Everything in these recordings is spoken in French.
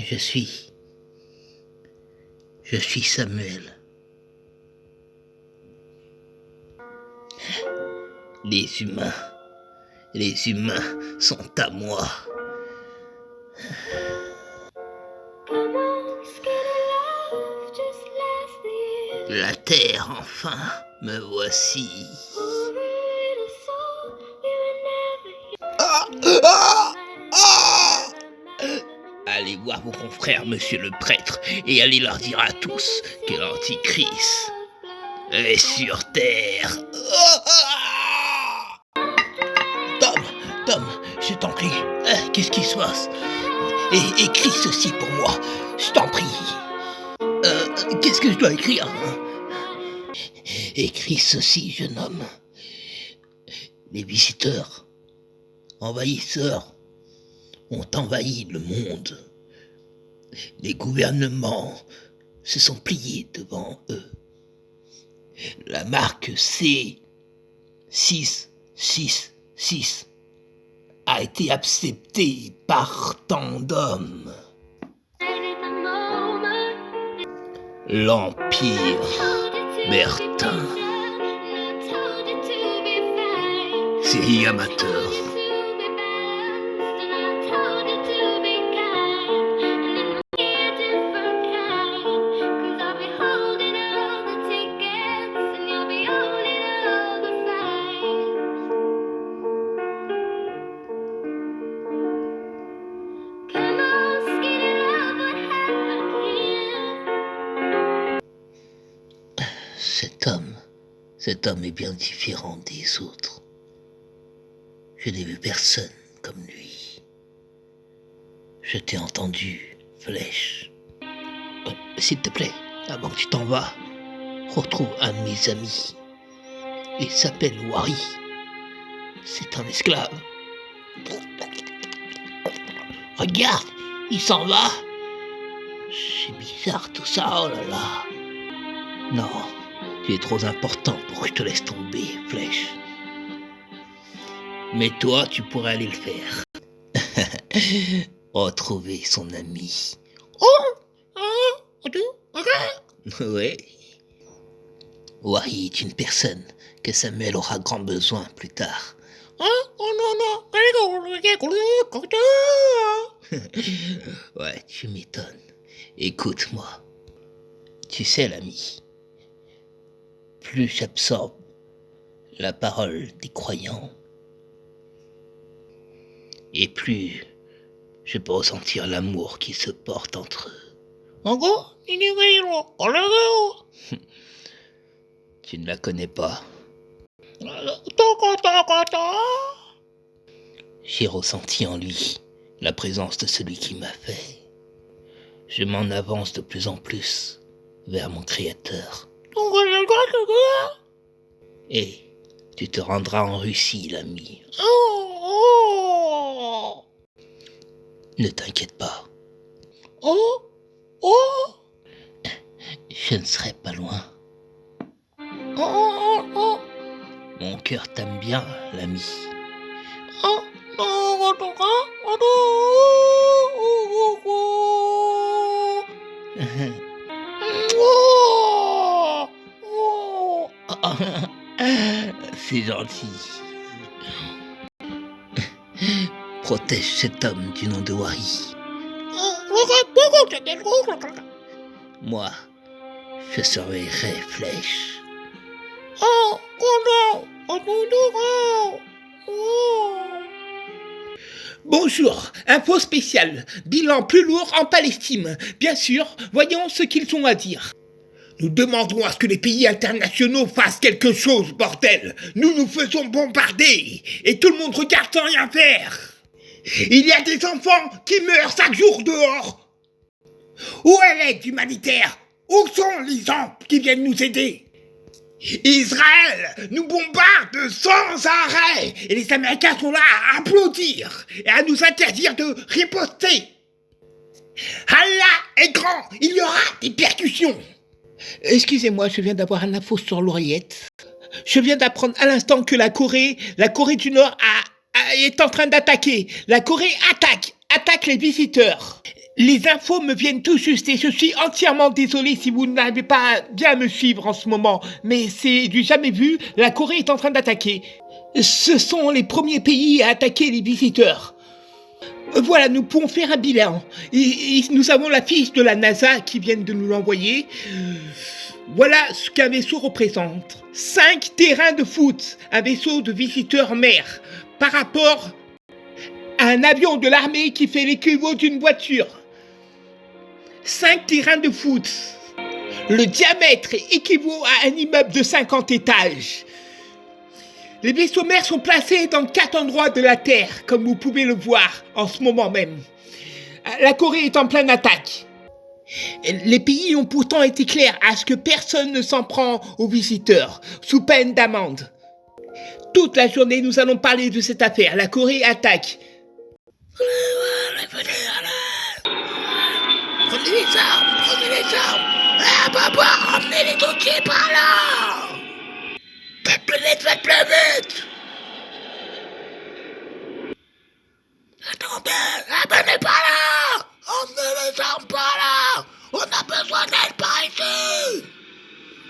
Je suis... Je suis Samuel. Les humains sont à moi. La terre, enfin, me voici. Allez voir vos confrères, monsieur le prêtre, et allez leur dire à tous que l'Antichrist est sur terre. Tom, je t'en prie, qu'est-ce qui se passe? Écris ceci pour moi, je t'en prie. Qu'est-ce que je dois écrire? Écris ceci, jeune homme. Les visiteurs, envahisseurs, ont envahi le monde. Les gouvernements se sont pliés devant eux. La marque C666 a été acceptée par tant d'hommes. L'Empire Bertin. Série amateur. Cet homme est bien différent des autres. Je n'ai vu personne comme lui. Je t'ai entendu, Flèche. S'il te plaît, avant que tu t'en vas, retrouve un de mes amis. Il s'appelle Wari. C'est un esclave. Regarde, il s'en va. C'est bizarre tout ça, oh là là. Non. Tu es trop important pour que je te laisse tomber, Flèche. Mais toi, tu pourrais aller le faire. Retrouver son ami. Ouais. Wari est une personne que Samuel aura grand besoin plus tard. Ouais, tu m'étonnes. Écoute-moi. Tu sais, l'ami, plus j'absorbe la parole des croyants, et plus je peux ressentir l'amour qui se porte entre eux. Tu ne la connais pas. J'ai ressenti en lui la présence de celui qui m'a fait. Je m'en avance de plus en plus vers mon Créateur. Et tu te rendras en Russie, l'ami. Ne t'inquiète pas. Je ne serai pas loin. Mon cœur t'aime bien, l'ami. C'est gentil. Protège cet homme du nom de Wari. Moi, je surveillerai Flèche. Bonjour, info spéciale, bilan plus lourd en Palestine. Bien sûr, voyons ce qu'ils ont à dire. Nous demandons à ce que les pays internationaux fassent quelque chose, bordel. Nous nous faisons bombarder et tout le monde regarde sans rien faire. Il y a des enfants qui meurent chaque jour dehors. Où est l'aide humanitaire? Où sont les gens qui viennent nous aider? Israël nous bombarde sans arrêt et les Américains sont là à applaudir et à nous interdire de riposter. Allah est grand, il y aura des percussions. Excusez-moi, je viens d'avoir un info sur l'oreillette. Je viens d'apprendre à l'instant que la Corée du Nord est en train d'attaquer. La Corée attaque les visiteurs. Les infos me viennent tout juste et je suis entièrement désolé si vous n'arrivez pas bien à me suivre en ce moment. Mais c'est du jamais vu, la Corée est en train d'attaquer. Ce sont les premiers pays à attaquer les visiteurs. Voilà, nous pouvons faire un bilan. Et nous avons la fiche de la NASA qui vient de nous l'envoyer. Voilà ce qu'un vaisseau représente. 5 terrains de foot, un vaisseau de visiteurs mer, par rapport à un avion de l'armée qui fait l'équivalent d'une voiture. 5 terrains de foot. Le diamètre équivaut à un immeuble de 50 étages. Les vaisseaux mers sont placés dans 4 endroits de la Terre, comme vous pouvez le voir en ce moment même. La Corée est en pleine attaque. Les pays ont pourtant été clairs à ce que personne ne s'en prend aux visiteurs, sous peine d'amende. Toute la journée, nous allons parler de cette affaire. La Corée attaque. Prenez les armes, prenez les armes. Ah, papa, ramenez les dossiers par là. Faites plus vite. Attendez, venez par là. Emmenez les armes par là. On a besoin d'aide par ici.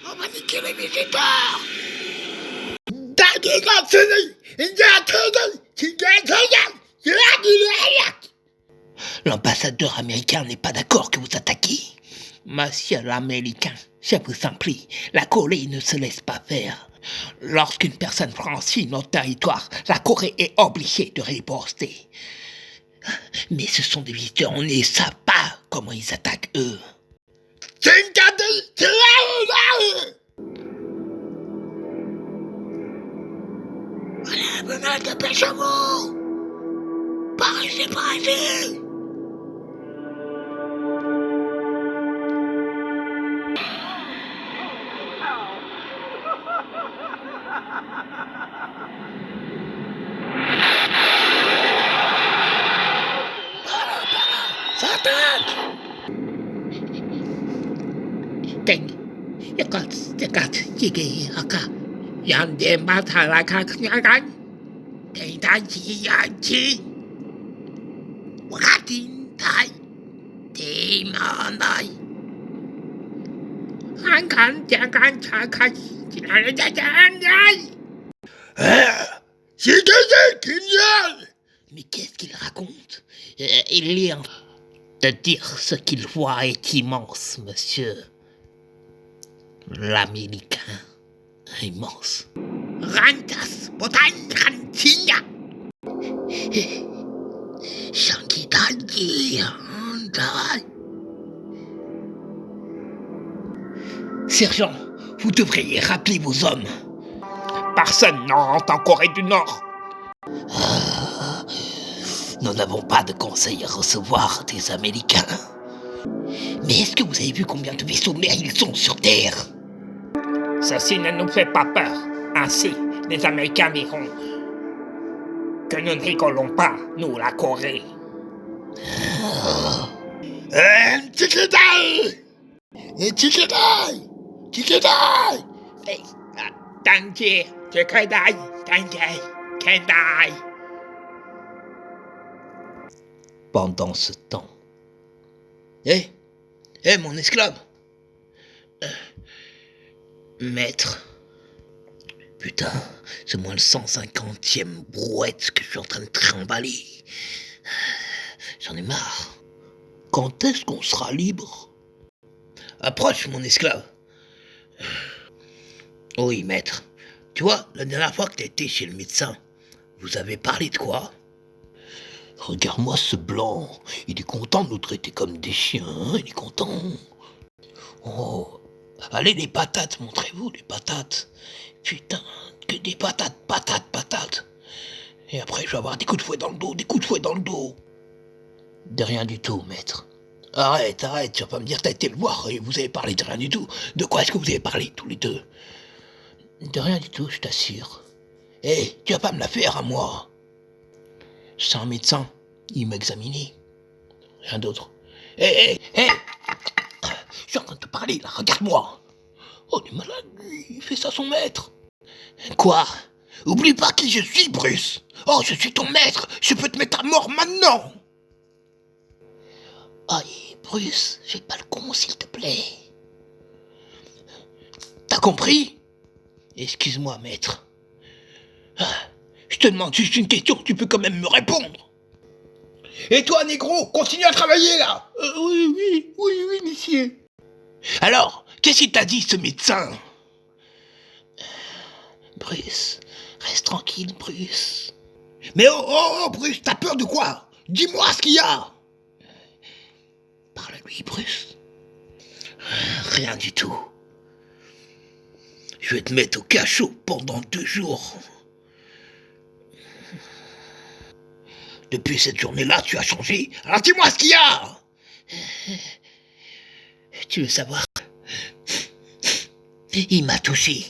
On va niquer les visiteurs. L'ambassadeur américain n'est pas d'accord que vous attaquiez. Monsieur l'Américain, je vous en prie, la Corée ne se laisse pas faire. Lorsqu'une personne franchit notre territoire, la Corée est obligée de riposter. Mais ce sont des visiteurs, on ne sait pas comment ils attaquent eux. Allez, venez, dépêchez-vous. Par ici. Deng, yakat, jige, aka, yande matalaka knagan, deidaji yanji, wakatin tai, demanai. Hankan, jagan, chakai, jinalajajanai. Mais qu'est-ce qu'il raconte? Il est en de dire ce qu'il voit est immense, monsieur. L'Américain immense. Rantas, botan, rantinya. Shankitaji, andai. Sergent, vous devriez rappeler vos hommes. Personne n'entre en Corée du Nord. Nous n'avons pas de conseil à recevoir des Américains. Mais est-ce que vous avez vu combien de vaisseaux mers ils sont sur Terre? Ceci ne nous fait pas peur. Ainsi, les Américains verront que nous ne rigolons pas, nous, la Corée. Pendant ce temps... mon esclave. Maître. Putain, c'est moins le 150e brouette que je suis en train de trimballer. J'en ai marre. Quand est-ce qu'on sera libre? Approche, mon esclave. Oui, maître. Tu vois, la dernière fois que t'as été chez le médecin, vous avez parlé de quoi? Regarde-moi ce blanc. Il est content de nous traiter comme des chiens, hein, il est content. Oh, allez les patates, montrez-vous les patates. Putain, que des patates. Et après, je vais avoir des coups de fouet dans le dos, De rien du tout, maître. Arrête, tu vas pas me dire t'as été le voir et vous avez parlé de rien du tout. De quoi est-ce que vous avez parlé, tous les deux? De rien du tout, je t'assure. Tu vas pas me la faire à moi. C'est un médecin, il m'a examiné. Rien d'autre. Je suis en train de te parler, là, regarde-moi. Oh, il est malade, lui, il fait ça à son maître. Quoi? Oublie pas qui je suis, Bruce. Oh, je suis ton maître, je peux te mettre à mort maintenant. Aïe, Bruce, fais pas le con, s'il te plaît. T'as compris? Excuse-moi, maître. Je te demande juste une question, tu peux quand même me répondre. Et toi, négro, continue à travailler là. Oui, monsieur. Alors, qu'est-ce qu'il t'a dit, ce médecin? Bruce, reste tranquille, Bruce. Mais oh, Bruce, t'as peur de quoi? Dis-moi ce qu'il y a. Parle à lui, Bruce. Rien du tout. Je vais te mettre au cachot pendant 2 jours. Depuis cette journée-là, tu as changé. Alors dis-moi ce qu'il y a. Tu veux savoir? Il m'a touché.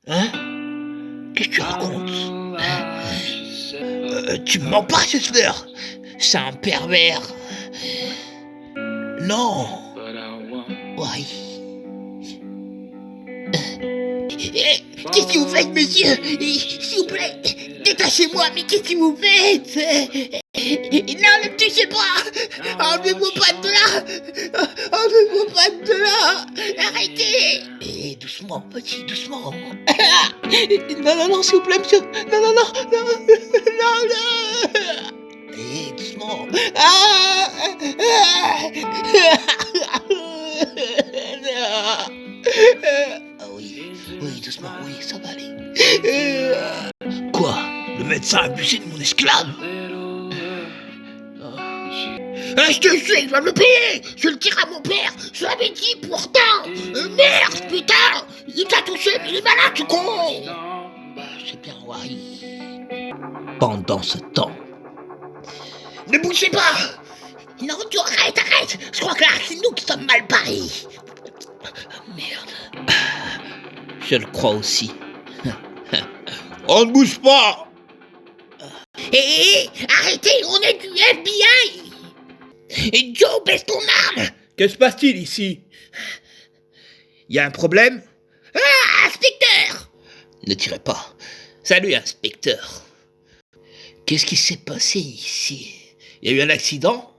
Hein? Qu'est-ce que tu racontes? Tu me mens pas, j'espère. C'est un pervers. Non. Oui. Qu'est-ce que vous faites, monsieur? S'il vous plaît, détachez-moi, mais qu'est-ce que vous faites? Non, ne me touchez pas! Enlevez-moi pas de là! Enlevez-moi pas de là! Arrêtez! Et doucement, petit, doucement. Non, s'il vous plaît, monsieur. Non. Et doucement. Oui, doucement, oui, ça va aller. Quoi? Le médecin a abusé de mon esclave? Je te jure, il va me le payer. Je le tire à mon père. Je l'avais dit pourtant. Merde, putain. Il t'a touché, mais il est malade, tu con. C'est bien, oui. Pendant ce temps... Ne bougez pas. Non, tu arrête. Je crois que là, c'est nous qui sommes mal parés. Merde. Je le crois aussi. On ne bouge pas. Hé, arrêtez, on est du FBI. Et Joe, baisse ton arme. Que se passe-t-il ici? Y a un problème? Ah, inspecteur! Ne tirez pas. Salut, inspecteur. Qu'est-ce qui s'est passé ici? Y a eu un accident?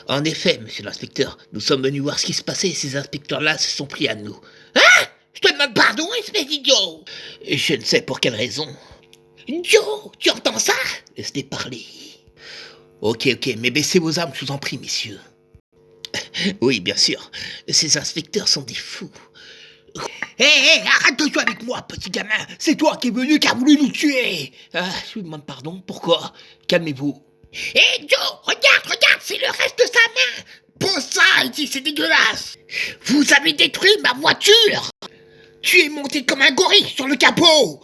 En effet, monsieur l'inspecteur, nous sommes venus voir ce qui se passait et ces inspecteurs-là se sont pris à nous. Hein? Je te demande pardon, espèce d'idiot! Je ne sais pour quelle raison. Joe, tu entends ça? Laissez parler. Ok, mais baissez vos armes, je vous en prie, messieurs. Oui, bien sûr. Ces inspecteurs sont des fous. Hé, arrête de jouer avec moi, petit gamin. C'est toi qui es venu, qui a voulu nous tuer. Je vous demande pardon. Pourquoi? Calmez-vous. Hé, Joe, regarde, c'est le reste de sa main. Pose ça ici, c'est dégueulasse. Vous avez détruit ma voiture. Tu es monté comme un gorille sur le capot.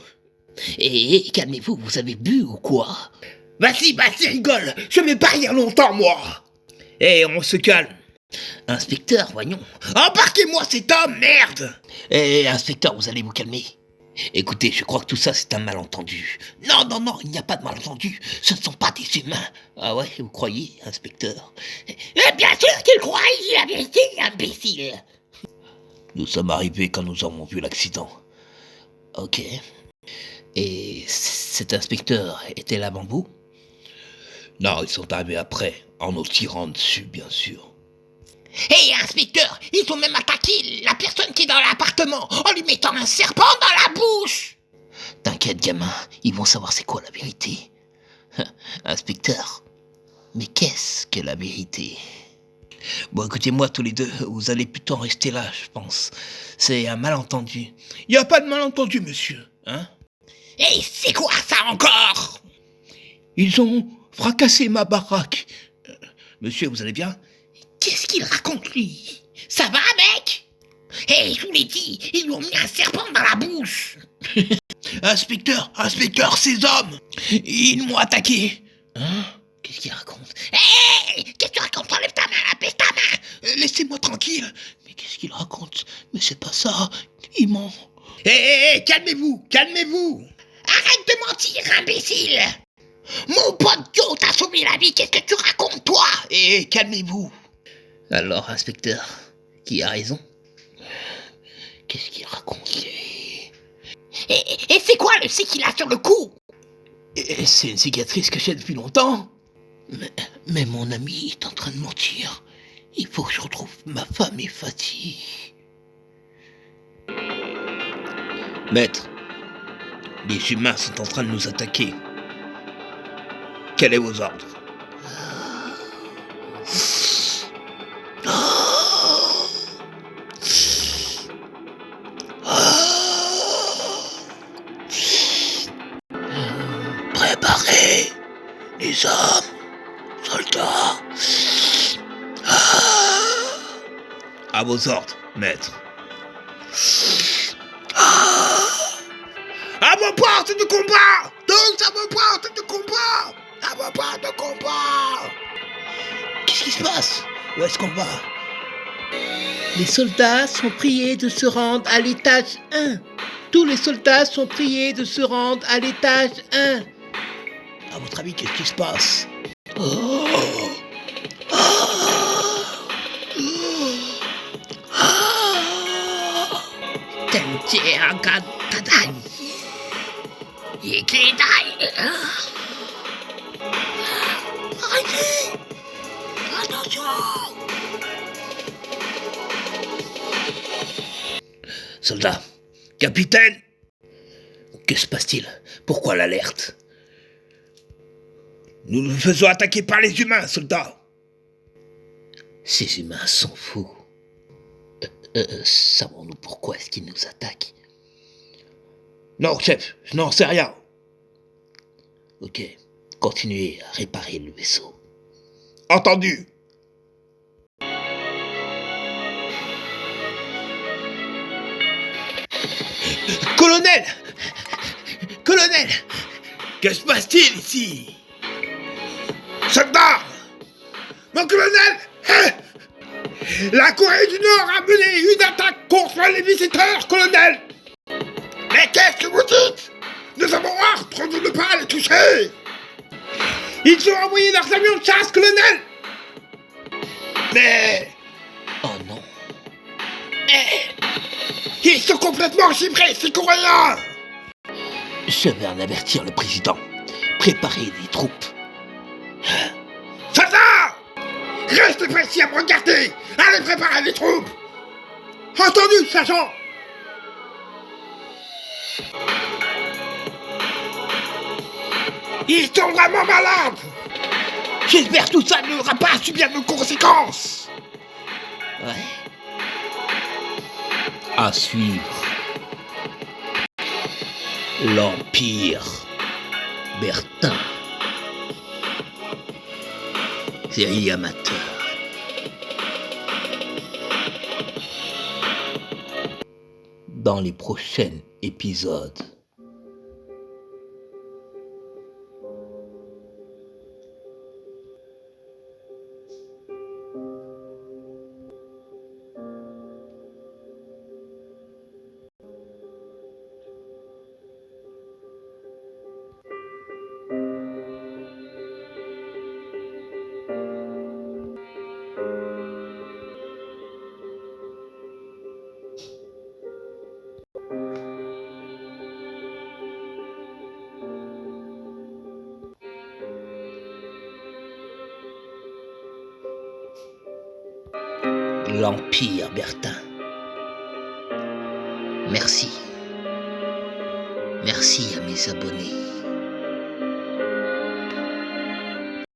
Calmez-vous, vous avez bu ou quoi? Vas-y, rigole. Je vais pas rire longtemps, moi. On se calme. Inspecteur, voyons. Embarquez-moi cet homme, merde. Inspecteur, vous allez vous calmer. Écoutez, je crois que tout ça, c'est un malentendu. Non, il n'y a pas de malentendu. Ce ne sont pas des humains. Ah ouais, vous croyez, inspecteur? Bien sûr qu'il croit, il a vérité, imbécile. Nous sommes arrivés quand nous avons vu l'accident. Ok. Et cet inspecteur était là avant vous? Non, ils sont arrivés après, en nous tirant dessus, bien sûr. Inspecteur, ils ont même attaqué la personne qui est dans l'appartement en lui mettant un serpent dans la bouche. T'inquiète, gamin, ils vont savoir c'est quoi la vérité. Inspecteur, mais qu'est-ce que la vérité? Bon, écoutez-moi tous les deux, vous allez plutôt rester là, je pense. C'est un malentendu. Il n'y a pas de malentendu, monsieur, hein? C'est quoi ça encore? Ils ont fracassé ma baraque. Monsieur, vous allez bien? Qu'est-ce qu'il raconte, lui? Ça va, mec? Je vous l'ai dit, ils lui ont mis un serpent dans la bouche. Inspecteur, ces hommes, ils m'ont attaqué. Hein? Qu'est-ce qu'il raconte? Qu'est-ce que tu racontes? Enlève ta main, baisse ta main. Laissez-moi tranquille. Mais qu'est-ce qu'il raconte? Mais c'est pas ça, ils m'ont... Calmez-vous. Arrête de mentir, imbécile. Mon pote Joe t'a sauvé la vie, qu'est-ce que tu racontes, toi? Calmez-vous. Alors, inspecteur, qui a raison? Qu'est-ce qu'il raconte? Et c'est quoi le C qu'il a sur le cou? C'est une cicatrice que j'ai depuis longtemps. Mais mon ami est en train de mentir. Il faut que je retrouve ma femme et Fatih. Maître, les humains sont en train de nous attaquer. Quels sont vos ordres? Préparez les hommes, soldats. À vos ordres, maître. À vos postes de combat! Tous à vos postes de combat! À vos postes de combat! Qu'est-ce qui se passe? Où est-ce qu'on va? Les soldats sont priés de se rendre à l'étage 1. Tous les soldats sont priés de se rendre à l'étage 1. À votre avis, qu'est-ce qui se passe? Arrêtez! Attention! Soldat, capitaine! Que se passe-t-il? Pourquoi l'alerte? Nous nous faisons attaquer par les humains, soldat! Ces humains sont fous. Savons-nous pourquoi est-ce qu'ils nous attaquent? Non, chef, je n'en sais rien. Ok, continuez à réparer le vaisseau. Entendu! Colonel! Colonel! Que se passe-t-il ici? Soldat! Mon colonel! La Corée du Nord a mené une attaque contre les visiteurs, colonel! Mais qu'est-ce que vous dites? Nous avons ordre de ne pas les toucher! Ils ont envoyé leurs avions de chasse, colonel! Mais... Oh non. Mais... Ils sont complètement givrés, ces Coréens! Je vais en avertir le président. Préparez des troupes. Soldats! Restez précis à me regarder! Allez préparer les troupes! Entendu, sergent! Ils sont vraiment malades! J'espère que tout ça n'aura pas à subir de conséquences! Ouais. À suivre. L'Empire Bertin. Série amateur. Dans les prochains épisodes. L'Empire Bertin. Merci. Merci à mes abonnés.